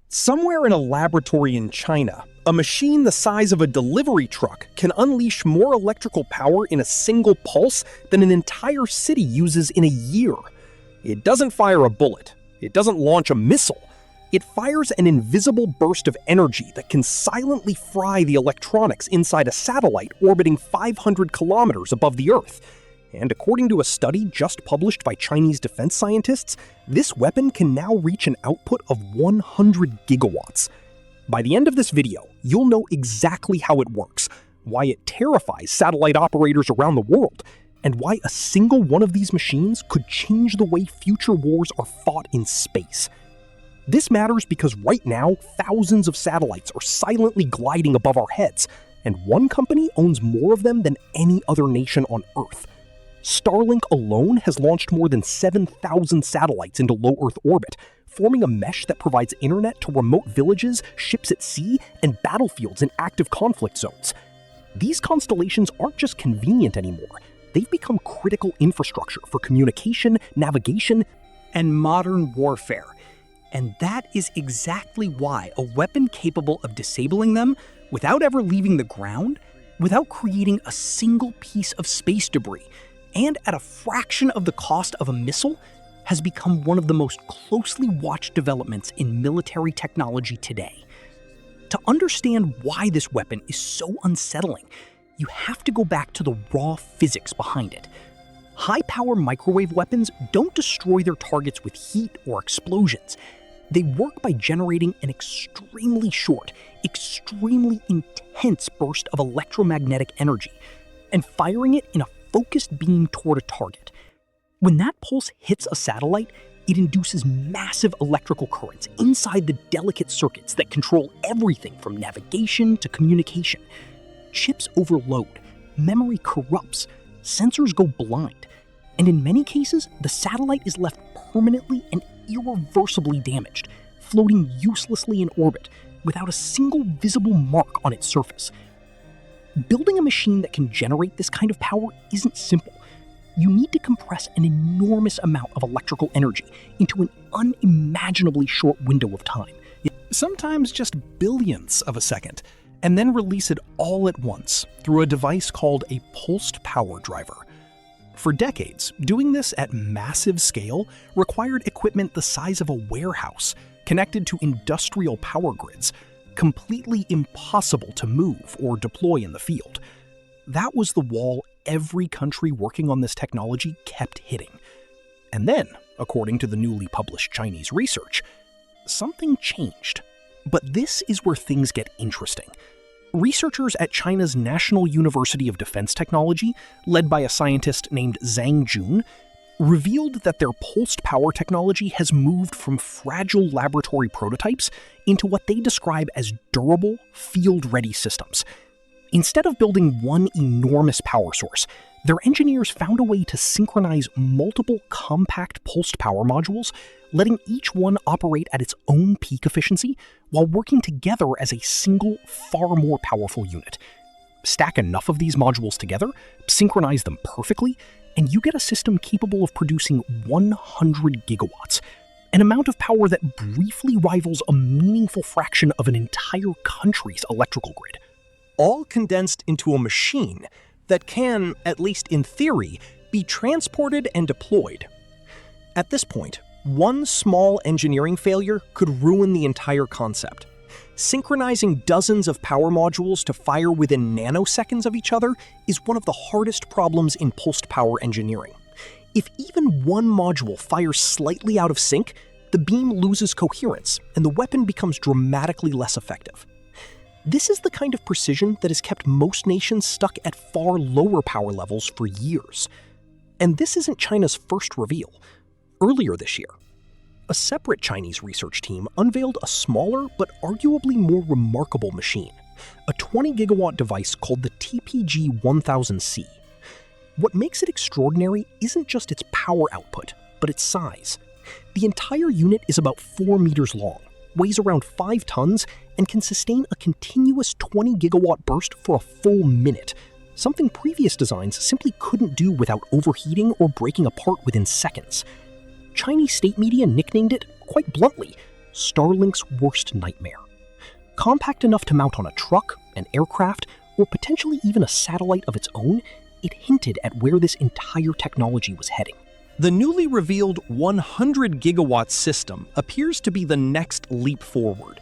Somewhere in a laboratory in China, a machine the size of a delivery truck can unleash more electrical power in a single pulse than an entire city uses in a year. It doesn't fire a bullet. It doesn't launch a missile. It fires an invisible burst of energy that can silently fry the electronics inside a satellite orbiting 500 kilometers above the Earth. And according to a study just published by Chinese defense scientists, this weapon can now reach an output of 100 gigawatts. By the end of this video, you'll know exactly how it works, why it terrifies satellite operators around the world, and why a single one of these machines could change the way future wars are fought in space. This matters because right now, thousands of satellites are silently gliding above our heads, and one company owns more of them than any other nation on Earth. Starlink alone has launched more than 7,000 satellites into low Earth orbit, forming a mesh that provides internet to remote villages, ships at sea, and battlefields in active conflict zones. These constellations aren't just convenient anymore. They've become critical infrastructure for communication, navigation, and modern warfare. And that is exactly why a weapon capable of disabling them without ever leaving the ground, without creating a single piece of space debris, and at a fraction of the cost of a missile, has become one of the most closely watched developments in military technology today. To understand why this weapon is so unsettling, you have to go back to the raw physics behind it. High-power microwave weapons don't destroy their targets with heat or explosions. They work by generating an extremely short, extremely intense burst of electromagnetic energy, and firing it in a focused beam toward a target. When that pulse hits a satellite, it induces massive electrical currents inside the delicate circuits that control everything from navigation to communication. Chips overload, memory corrupts, sensors go blind, and in many cases, the satellite is left permanently and irreversibly damaged, floating uselessly in orbit without a single visible mark on its surface. Building a machine that can generate this kind of power isn't simple. You need to compress an enormous amount of electrical energy into an unimaginably short window of time. Sometimes just billions of a second, and then release it all at once through a device called a pulsed power driver. For decades, doing this at massive scale required equipment the size of a warehouse, connected to industrial power grids, completely impossible to move or deploy in the field. That was the wall every country working on this technology kept hitting. And then, according to the newly published Chinese research, something changed. But this is where things get interesting. Researchers at China's National University of Defense Technology, led by a scientist named Zhang Jun, revealed that their pulsed power technology has moved from fragile laboratory prototypes into what they describe as durable, field-ready systems. Instead of building one enormous power source, their engineers found a way to synchronize multiple compact pulsed power modules, letting each one operate at its own peak efficiency while working together as a single, far more powerful unit. Stack enough of these modules together, synchronize them perfectly, and you get a system capable of producing 100 gigawatts, an amount of power that briefly rivals a meaningful fraction of an entire country's electrical grid. All condensed into a machine that can, at least in theory, be transported and deployed. At this point, one small engineering failure could ruin the entire concept. Synchronizing dozens of power modules to fire within nanoseconds of each other is one of the hardest problems in pulsed power engineering. If even one module fires slightly out of sync, the beam loses coherence and the weapon becomes dramatically less effective. This is the kind of precision that has kept most nations stuck at far lower power levels for years. And this isn't China's first reveal. Earlier this year, a separate Chinese research team unveiled a smaller but arguably more remarkable machine, a 20-gigawatt device called the TPG-1000C. What makes it extraordinary isn't just its power output, but its size. The entire unit is about 4 meters long, weighs around 5 tons, and can sustain a continuous 20-gigawatt burst for a full minute, something previous designs simply couldn't do without overheating or breaking apart within seconds. Chinese state media nicknamed it, quite bluntly, Starlink's worst nightmare. Compact enough to mount on a truck, an aircraft, or potentially even a satellite of its own, it hinted at where this entire technology was heading. The newly revealed 100 gigawatt system appears to be the next leap forward.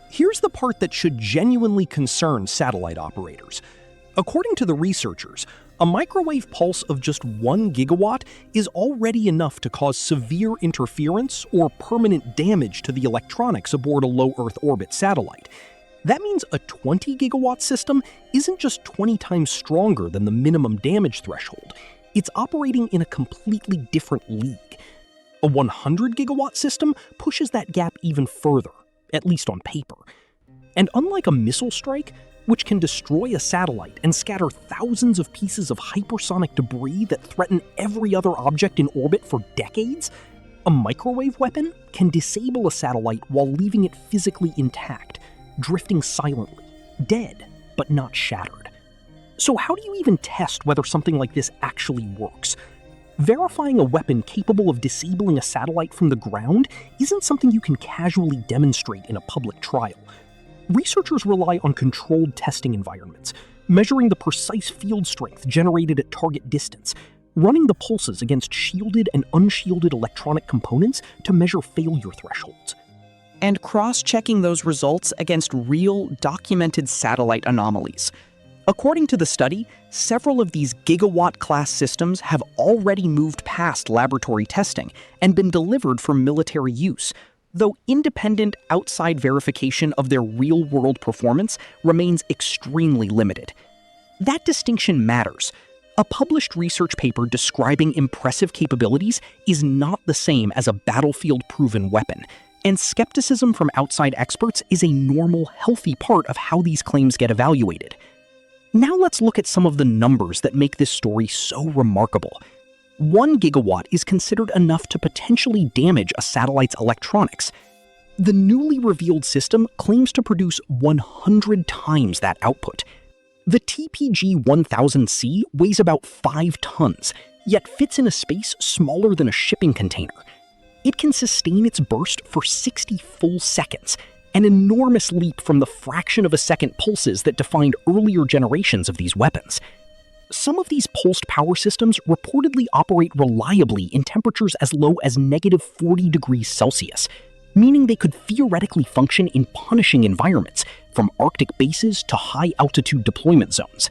Here's the part that should genuinely concern satellite operators. According to the researchers, a microwave pulse of just 1 gigawatt is already enough to cause severe interference or permanent damage to the electronics aboard a low Earth orbit satellite. That means a 20 gigawatt system isn't just 20 times stronger than the minimum damage threshold. It's operating in a completely different league. A 100 gigawatt system pushes that gap even further, at least on paper. And unlike a missile strike, which can destroy a satellite and scatter thousands of pieces of hypersonic debris that threaten every other object in orbit for decades, a microwave weapon can disable a satellite while leaving it physically intact, drifting silently, dead, but not shattered. So how do you even test whether something like this actually works? Verifying a weapon capable of disabling a satellite from the ground isn't something you can casually demonstrate in a public trial. Researchers rely on controlled testing environments, measuring the precise field strength generated at target distance, running the pulses against shielded and unshielded electronic components to measure failure thresholds, and cross-checking those results against real, documented satellite anomalies. According to the study, several of these gigawatt-class systems have already moved past laboratory testing and been delivered for military use, though independent outside verification of their real-world performance remains extremely limited. That distinction matters. A published research paper describing impressive capabilities is not the same as a battlefield-proven weapon, and skepticism from outside experts is a normal, healthy part of how these claims get evaluated. Now let's look at some of the numbers that make this story so remarkable. 1 gigawatt is considered enough to potentially damage a satellite's electronics. The newly revealed system claims to produce 100 times that output. The TPG-1000C weighs about 5 tons, yet fits in a space smaller than a shipping container. It can sustain its burst for 60 full seconds, an enormous leap from the fraction of a second pulses that defined earlier generations of these weapons. Some of these pulsed power systems reportedly operate reliably in temperatures as low as -40 degrees Celsius, meaning they could theoretically function in punishing environments, from Arctic bases to high-altitude deployment zones.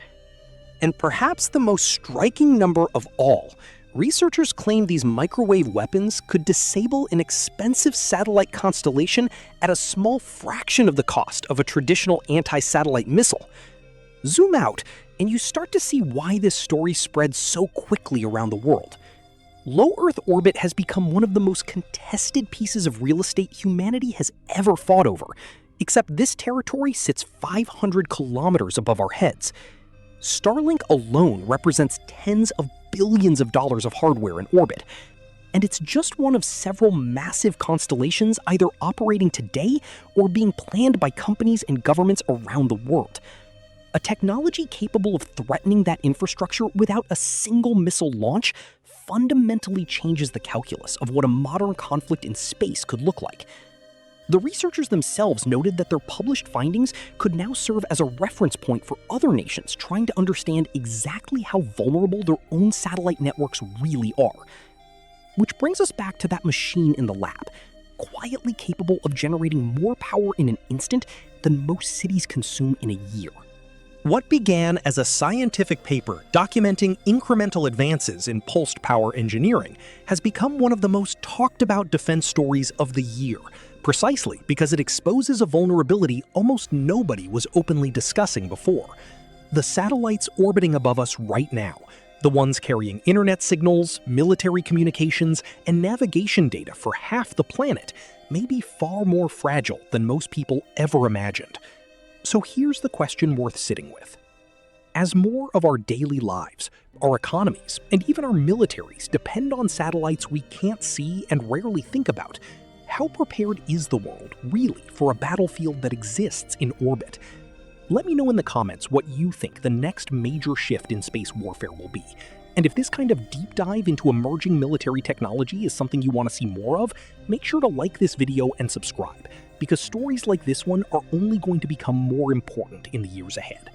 And perhaps the most striking number of all, researchers claim these microwave weapons could disable an expensive satellite constellation at a small fraction of the cost of a traditional anti-satellite missile. Zoom out, and you start to see why this story spread so quickly around the world. Low Earth orbit has become one of the most contested pieces of real estate humanity has ever fought over, except this territory sits 500 kilometers above our heads. Starlink alone represents tens of billions of dollars of hardware in orbit, and it's just one of several massive constellations either operating today or being planned by companies and governments around the world. A technology capable of threatening that infrastructure without a single missile launch fundamentally changes the calculus of what a modern conflict in space could look like. The researchers themselves noted that their published findings could now serve as a reference point for other nations trying to understand exactly how vulnerable their own satellite networks really are. Which brings us back to that machine in the lab, quietly capable of generating more power in an instant than most cities consume in a year. What began as a scientific paper documenting incremental advances in pulsed power engineering has become one of the most talked about defense stories of the year, precisely because it exposes a vulnerability almost nobody was openly discussing before. The satellites orbiting above us right now, the ones carrying internet signals, military communications, and navigation data for half the planet, may be far more fragile than most people ever imagined. So here's the question worth sitting with. As more of our daily lives, our economies, and even our militaries depend on satellites we can't see and rarely think about, how prepared is the world, really, for a battlefield that exists in orbit? Let me know in the comments what you think the next major shift in space warfare will be. And if this kind of deep dive into emerging military technology is something you want to see more of, make sure to like this video and subscribe, because stories like this one are only going to become more important in the years ahead.